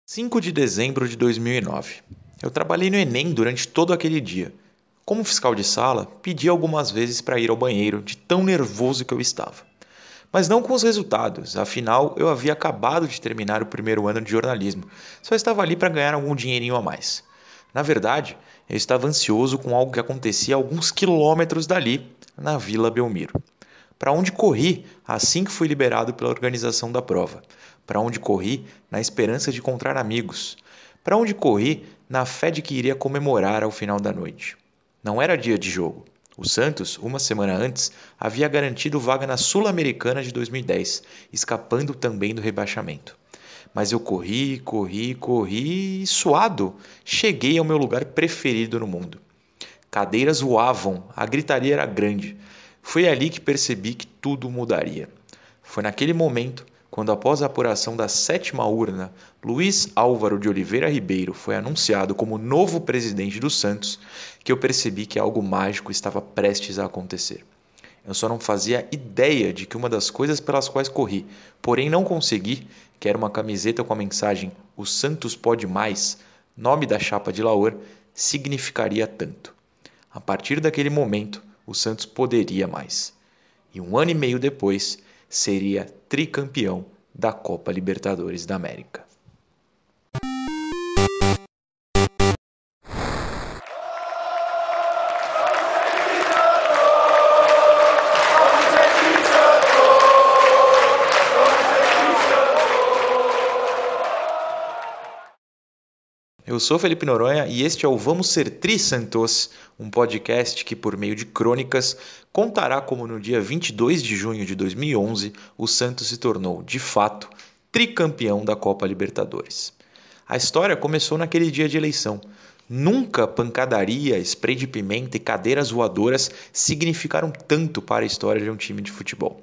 5 de dezembro de 2009. Eu trabalhei no Enem durante todo aquele dia. Como fiscal de sala, pedi algumas vezes para ir ao banheiro, de tão nervoso que eu estava. Mas não com os resultados, afinal eu havia acabado de terminar o primeiro ano de jornalismo, só estava ali para ganhar algum dinheirinho a mais. Na verdade, eu estava ansioso com algo que acontecia a alguns quilômetros dali, na Vila Belmiro. Para onde corri assim que fui liberado pela organização da prova? Para onde corri na esperança de encontrar amigos? Para onde corri na fé de que iria comemorar ao final da noite? Não era dia de jogo. O Santos, uma semana antes, havia garantido vaga na Sul-Americana de 2010, escapando também do rebaixamento. Mas eu corri e suado, cheguei ao meu lugar preferido no mundo. Cadeiras voavam, a gritaria era grande. Foi ali que percebi que tudo mudaria. Foi naquele momento, quando após a apuração da sétima urna, Luiz Álvaro de Oliveira Ribeiro foi anunciado como novo presidente do Santos, que eu percebi que algo mágico estava prestes a acontecer. Eu só não fazia ideia de que uma das coisas pelas quais corri, porém não consegui, que era uma camiseta com a mensagem "O Santos pode mais", nome da chapa de Laor, significaria tanto. A partir daquele momento, o Santos poderia mais. E um ano e meio depois, seria tricampeão da Copa Libertadores da América. Eu sou Felipe Noronha e este é o Vamos Ser Tri Santos, um podcast que, por meio de crônicas, contará como no dia 22 de junho de 2011 o Santos se tornou, de fato, tricampeão da Copa Libertadores. A história começou naquele dia de eleição. Nunca pancadaria, spray de pimenta e cadeiras voadoras significaram tanto para a história de um time de futebol.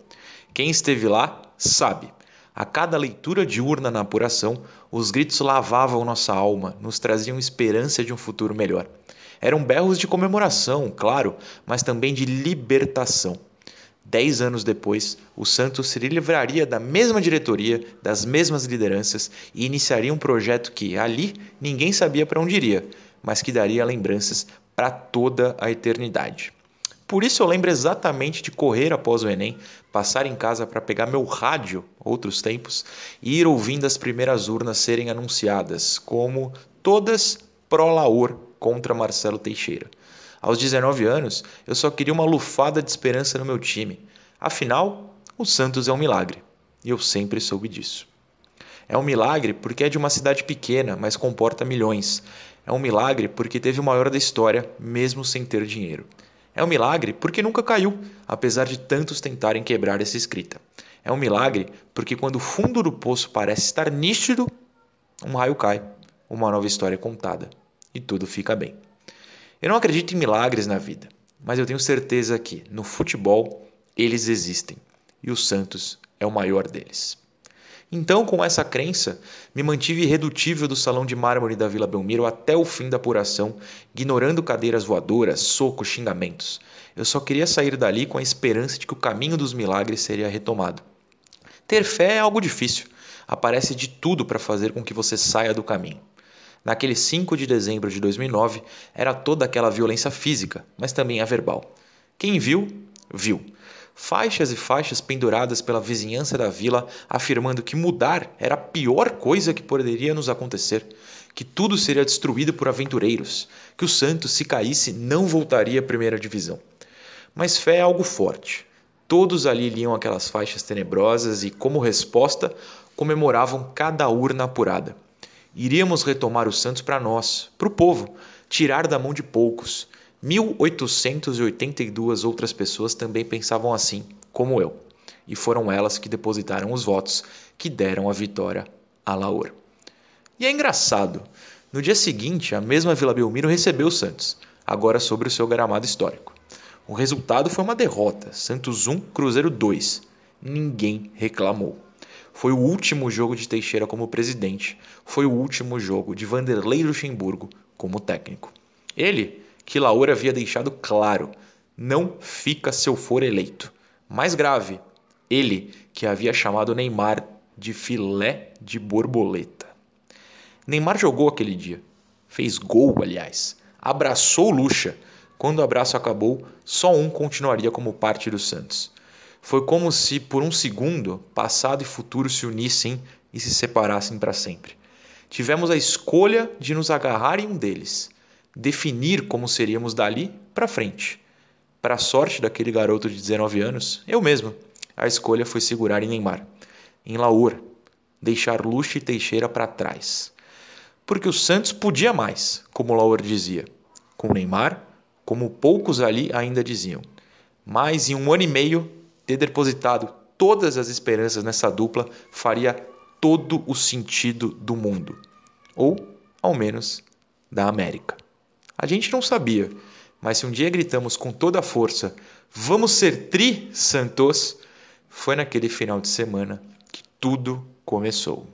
Quem esteve lá sabe. A cada leitura de urna na apuração, os gritos lavavam nossa alma, nos traziam esperança de um futuro melhor. Eram berros de comemoração, claro, mas também de libertação. 10 anos depois, o Santos se livraria da mesma diretoria, das mesmas lideranças e iniciaria um projeto que, ali, ninguém sabia para onde iria, mas que daria lembranças para toda a eternidade. Por isso eu lembro exatamente de correr após o Enem, passar em casa para pegar meu rádio, outros tempos, e ir ouvindo as primeiras urnas serem anunciadas, como todas pró-Laor contra Marcelo Teixeira. Aos 19 anos, eu só queria uma lufada de esperança no meu time. Afinal, o Santos é um milagre, e eu sempre soube disso. É um milagre porque é de uma cidade pequena, mas comporta milhões. É um milagre porque teve o maior da história, mesmo sem ter dinheiro. É um milagre porque nunca caiu, apesar de tantos tentarem quebrar essa escrita. É um milagre porque quando o fundo do poço parece estar nítido, um raio cai, uma nova história é contada e tudo fica bem. Eu não acredito em milagres na vida, mas eu tenho certeza que, no futebol, eles existem e o Santos é o maior deles. Então, com essa crença, me mantive irredutível do salão de mármore da Vila Belmiro até o fim da apuração, ignorando cadeiras voadoras, socos, xingamentos. Eu só queria sair dali com a esperança de que o caminho dos milagres seria retomado. Ter fé é algo difícil. Aparece de tudo para fazer com que você saia do caminho. Naquele 5 de dezembro de 2009, era toda aquela violência física, mas também a verbal. Quem viu, viu. Faixas e faixas penduradas pela vizinhança da vila, afirmando que mudar era a pior coisa que poderia nos acontecer, que tudo seria destruído por aventureiros, que o Santos, se caísse, não voltaria à primeira divisão. Mas fé é algo forte. Todos ali liam aquelas faixas tenebrosas e, como resposta, comemoravam cada urna apurada. Iríamos retomar o Santos para nós, para o povo, tirar da mão de poucos. 1.882 outras pessoas também pensavam assim, como eu, e foram elas que depositaram os votos que deram a vitória a Laor. E é engraçado, no dia seguinte, a mesma Vila Belmiro recebeu o Santos, agora sobre o seu gramado histórico. O resultado foi uma derrota, Santos 1, Cruzeiro 2. Ninguém reclamou. Foi o último jogo de Teixeira como presidente, foi o último jogo de Vanderlei Luxemburgo como técnico. Ele, que Laor havia deixado claro, não fica se eu for eleito. Mais grave, ele que havia chamado Neymar de filé de borboleta. Neymar jogou aquele dia. Fez gol, aliás. Abraçou o Lucha. Quando o abraço acabou, só um continuaria como parte do Santos. Foi como se, por um segundo, passado e futuro se unissem e se separassem para sempre. Tivemos a escolha de nos agarrar em um deles, definir como seríamos dali para frente. Para a sorte daquele garoto de 19 anos, eu mesmo, a escolha foi segurar em Neymar, em Laura, deixar Lucha e Teixeira para trás. Porque o Santos podia mais, como Laura dizia, com Neymar, como poucos ali ainda diziam. Mas em 1 ano e meio, ter depositado todas as esperanças nessa dupla faria todo o sentido do mundo. Ou, ao menos, da América. A gente não sabia, mas se um dia gritamos com toda a força, vamos ser Tri Santos, foi naquele final de semana que tudo começou.